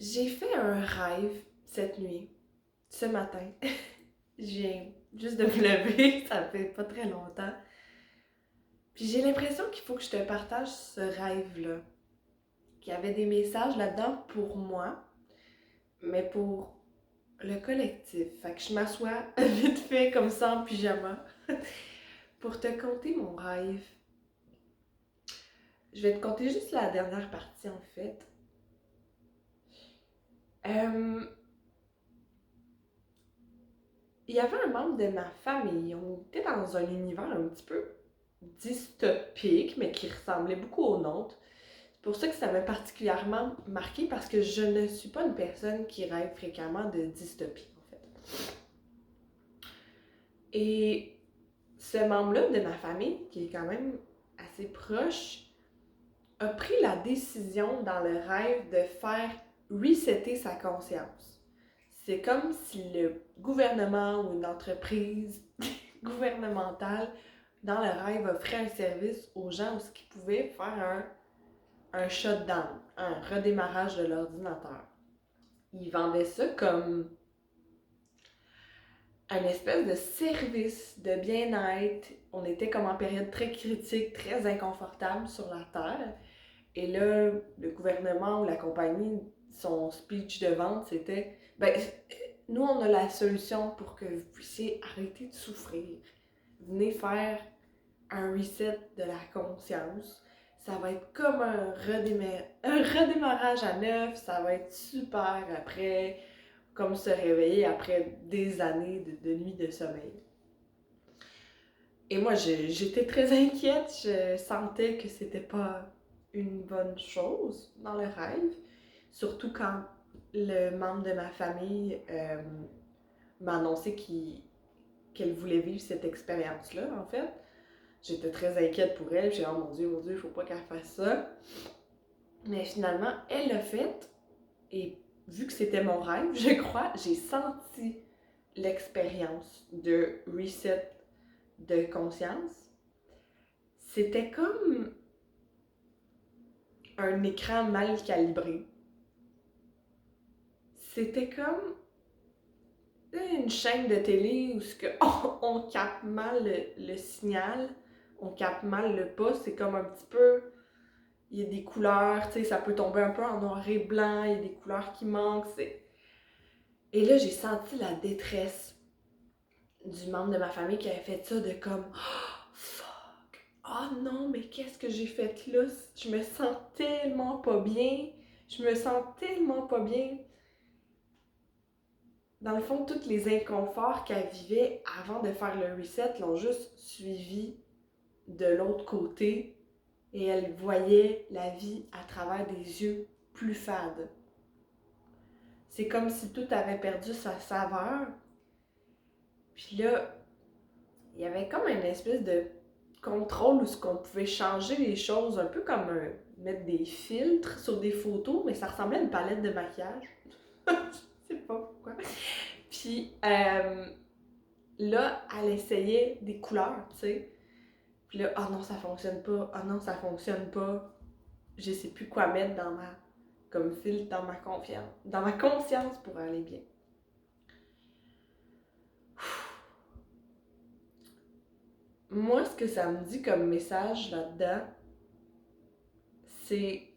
J'ai fait un rêve cette nuit, ce matin. Je viens juste de me lever, ça fait pas très longtemps. Puis j'ai l'impression qu'il faut que je te partage ce rêve-là. Qu'il y avait des messages là-dedans pour moi, mais pour le collectif. Fait que je m'assois vite fait comme ça en pyjama pour te conter mon rêve. Je vais te conter juste la dernière partie en fait. Euh, il y avait un membre de ma famille, on était dans un univers un petit peu dystopique, mais qui ressemblait beaucoup au nôtre. C'est pour ça que ça m'a particulièrement marqué parce que je ne suis pas une personne qui rêve fréquemment de dystopie, en fait. Et ce membre-là de ma famille, qui est quand même assez proche, a pris la décision dans le rêve de faire resetter sa conscience. C'est comme si le gouvernement ou une entreprise gouvernementale, dans le rêve, offrait un service aux gens où ils pouvaient faire un shutdown, un redémarrage de l'ordinateur. Ils vendaient ça comme un espèce de service de bien-être. On était comme en période très critique, très inconfortable sur la Terre. Et là, le gouvernement ou la compagnie, son speech de vente, c'était ben, nous, on a la solution pour que vous puissiez arrêter de souffrir. Venez faire un reset de la conscience. Ça va être comme un redémarrage à neuf. Ça va être super après, comme se réveiller après des années de nuit de sommeil. Et moi, j'étais très inquiète. Je sentais que c'était pas une bonne chose dans le rêve. Surtout quand le membre de ma famille m'a annoncé qu'elle voulait vivre cette expérience-là, en fait. J'étais très inquiète pour elle. J'ai dit, oh mon Dieu, il faut pas qu'elle fasse ça. Mais finalement, elle l'a fait. Et vu que c'était mon rêve, je crois, j'ai senti l'expérience de reset de conscience. C'était comme un écran mal calibré. C'était comme une chaîne de télé où on capte mal le signal, on capte mal le pas. C'est comme un petit peu il y a des couleurs, tu sais, ça peut tomber un peu en noir et blanc, il y a des couleurs qui manquent. Et là, j'ai senti la détresse du membre de ma famille qui avait fait ça de comme oh, fuck! Oh non, mais qu'est-ce que j'ai fait là? Je me sens tellement pas bien. Je me sens tellement pas bien. Dans le fond, tous les inconforts qu'elle vivait avant de faire le reset l'ont juste suivi de l'autre côté et elle voyait la vie à travers des yeux plus fades. C'est comme si tout avait perdu sa saveur. Puis là, il y avait comme une espèce de contrôle où ce qu'on pouvait changer les choses, un peu comme mettre des filtres sur des photos, mais ça ressemblait à une palette de maquillage. Je sais pas pourquoi. Puis là, elle essayait des couleurs, tu sais. Puis là, oh non, ça fonctionne pas. Oh non, ça fonctionne pas. Je sais plus quoi mettre dans ma comme filtre dans ma confiance, dans ma conscience pour aller bien. Moi, ce que ça me dit comme message là-dedans, c'est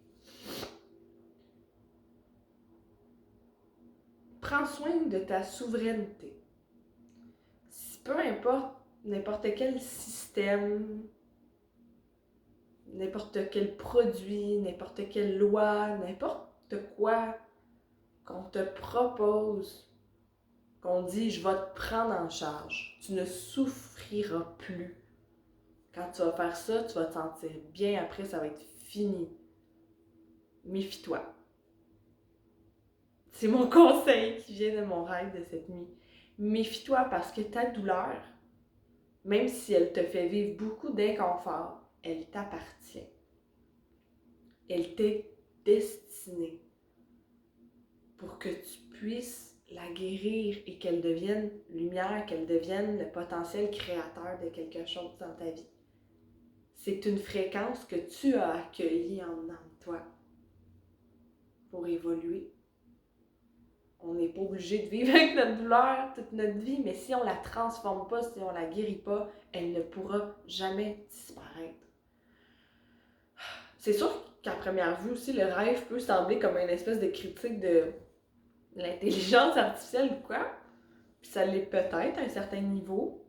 prends soin de ta souveraineté. Peu importe n'importe quel système, n'importe quel produit, n'importe quelle loi, n'importe quoi qu'on te propose, qu'on dit je vais te prendre en charge, tu ne souffriras plus. Quand tu vas faire ça, tu vas te sentir bien après, ça va être fini. Méfie-toi. C'est mon conseil qui vient de mon rêve de cette nuit. Méfie-toi parce que ta douleur, même si elle te fait vivre beaucoup d'inconfort, elle t'appartient. Elle t'est destinée pour que tu puisses la guérir et qu'elle devienne lumière, qu'elle devienne le potentiel créateur de quelque chose dans ta vie. C'est une fréquence que tu as accueillie en dedans de toi pour évoluer. On n'est pas obligé de vivre avec notre douleur toute notre vie, mais si on la transforme pas, si on la guérit pas, elle ne pourra jamais disparaître. C'est sûr qu'à première vue aussi, le rêve peut sembler comme une espèce de critique de l'intelligence artificielle ou quoi. Puis ça l'est peut-être à un certain niveau.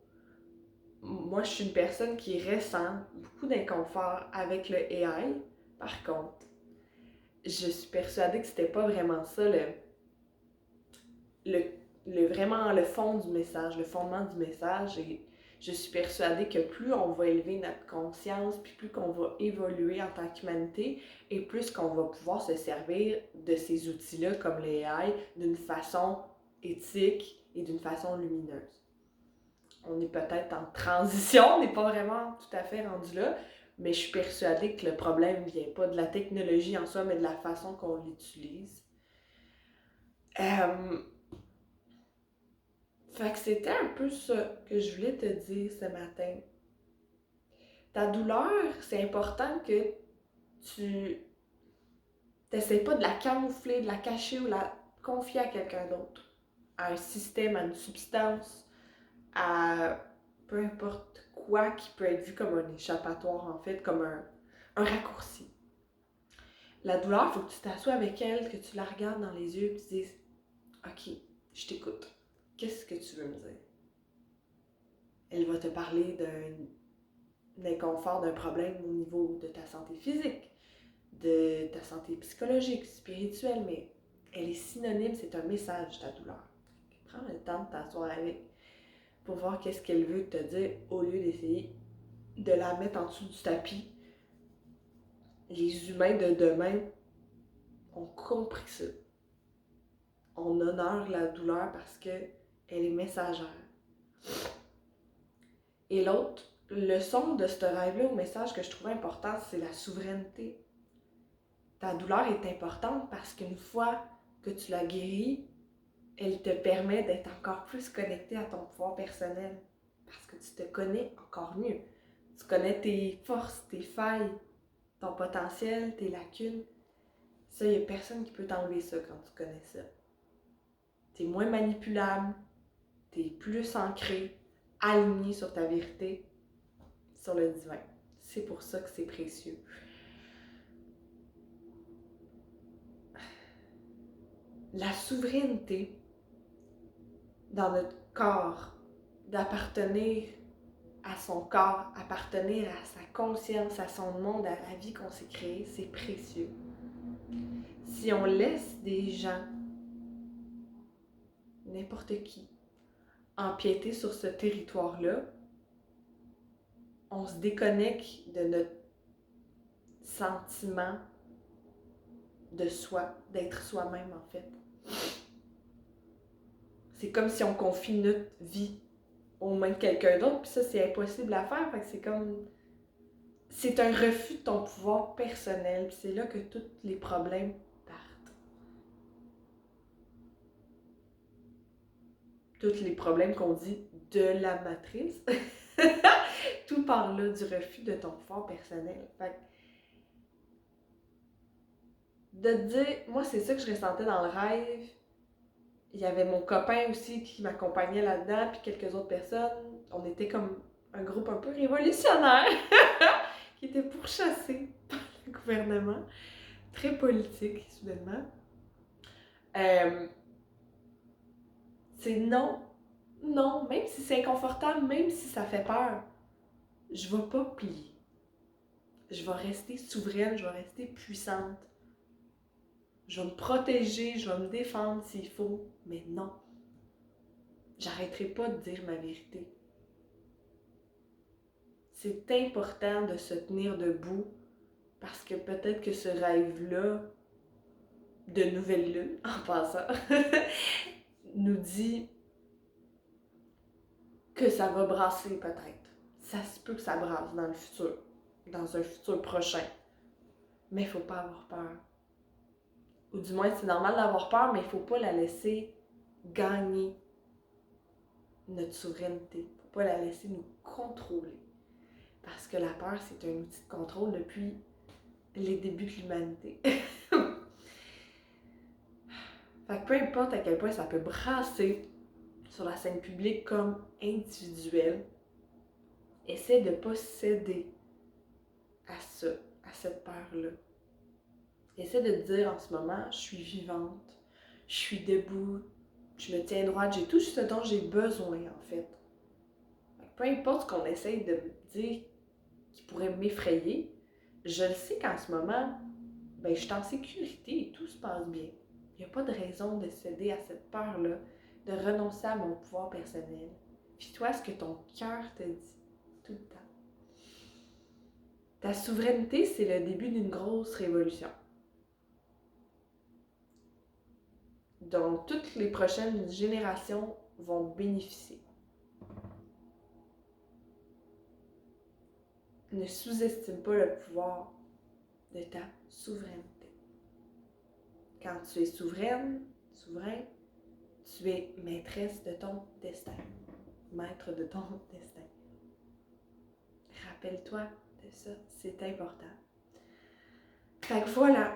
Moi, je suis une personne qui ressent beaucoup d'inconfort avec le AI. Par contre, je suis persuadée que c'était pas vraiment ça vraiment le fond du message, le fondement du message. Et je suis persuadée que plus on va élever notre conscience, puis plus qu'on va évoluer en tant qu'humanité, et plus qu'on va pouvoir se servir de ces outils-là comme les AI d'une façon éthique et d'une façon lumineuse. On est peut-être en transition, on n'est pas vraiment tout à fait rendu là, mais je suis persuadée que le problème ne vient pas de la technologie en soi, mais de la façon qu'on l'utilise. Fait que c'était un peu ça que je voulais te dire ce matin. Ta douleur, c'est important que tu n'essaies pas de la camoufler, de la cacher ou de la confier à quelqu'un d'autre. À un système, à une substance, à peu importe quoi qui peut être vu comme un échappatoire, en fait, comme un raccourci. La douleur, il faut que tu t'assoies avec elle, que tu la regardes dans les yeux et que tu dises « Ok, je t'écoute. Qu'est-ce que tu veux me dire? » Elle va te parler d'un inconfort, d'un problème au niveau de ta santé physique, de ta santé psychologique, spirituelle, mais elle est synonyme, c'est un message, ta douleur. Prends le temps de t'asseoir avec pour voir qu'est-ce qu'elle veut te dire au lieu d'essayer de la mettre en dessous du tapis. Les humains de demain ont compris ça. On honore la douleur parce qu'elle est messagère. Et l'autre leçon de ce rêve-là, ou message que je trouvais important, c'est la souveraineté. Ta douleur est importante parce qu'une fois que tu la guéris, elle te permet d'être encore plus connecté à ton pouvoir personnel. Parce que tu te connais encore mieux. Tu connais tes forces, tes failles, ton potentiel, tes lacunes. Ça, il n'y a personne qui peut t'enlever ça quand tu connais ça. Tu es moins manipulable, tu es plus ancré, aligné sur ta vérité, sur le divin. C'est pour ça que c'est précieux. La souveraineté dans notre corps, d'appartenir à son corps, appartenir à sa conscience, à son monde, à la vie qu'on s'est créée, c'est précieux. Si on laisse des gens, n'importe qui, empiéter sur ce territoire-là, on se déconnecte de notre sentiment de soi, d'être soi-même en fait. C'est comme si on confie notre vie aux mains de quelqu'un d'autre, puis ça c'est impossible à faire, fait que c'est comme... C'est un refus de ton pouvoir personnel, puis c'est là que tous les problèmes partent. Tous les problèmes qu'on dit de la matrice, tout part là du refus de ton pouvoir personnel. Fait que de te dire, moi c'est ça que je ressentais dans le rêve. Il y avait mon copain aussi qui m'accompagnait là-dedans, puis quelques autres personnes. On était comme un groupe un peu révolutionnaire qui était pourchassé par le gouvernement. Très politique, soudainement. C'est non. Non, même si c'est inconfortable, même si ça fait peur, je vais pas plier. Je vais rester souveraine, je vais rester puissante. Je vais me protéger, je vais me défendre s'il faut, mais non. J'arrêterai pas de dire ma vérité. C'est important de se tenir debout parce que peut-être que ce rêve-là de nouvelle lune, en passant, nous dit que ça va brasser peut-être. Ça se peut que ça brasse dans le futur, dans un futur prochain. Mais il ne faut pas avoir peur. Ou du moins, c'est normal d'avoir peur, mais il ne faut pas la laisser gagner notre souveraineté. Il ne faut pas la laisser nous contrôler. Parce que la peur, c'est un outil de contrôle depuis les débuts de l'humanité. Fait que peu importe à quel point ça peut brasser sur la scène publique comme individuelle, essaie de ne pas céder à ça, à cette peur-là. Essaie de te dire en ce moment, je suis vivante, je suis debout, je me tiens droite, j'ai tout ce dont j'ai besoin en fait. Peu importe ce qu'on essaye de me dire qui pourrait m'effrayer, je le sais qu'en ce moment, je suis en sécurité et tout se passe bien. Il n'y a pas de raison de céder à cette peur-là, de renoncer à mon pouvoir personnel. Fie-toi à ce que ton cœur te dit tout le temps. Ta souveraineté, c'est le début d'une grosse révolution, dont toutes les prochaines générations vont bénéficier. Ne sous-estime pas le pouvoir de ta souveraineté. Quand tu es souverain, tu es maîtresse de ton destin, maître de ton destin. Rappelle-toi de ça, c'est important. Fait que voilà,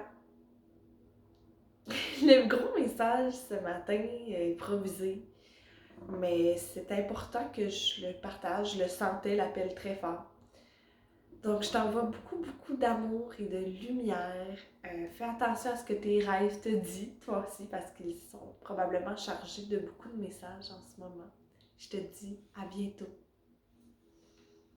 le gros message ce matin, improvisé, mais c'est important que je le partage, je le sentais, l'appel très fort. Donc, je t'envoie beaucoup d'amour et de lumière. Fais attention à ce que tes rêves te disent, toi aussi, parce qu'ils sont probablement chargés de beaucoup de messages en ce moment. Je te dis à bientôt.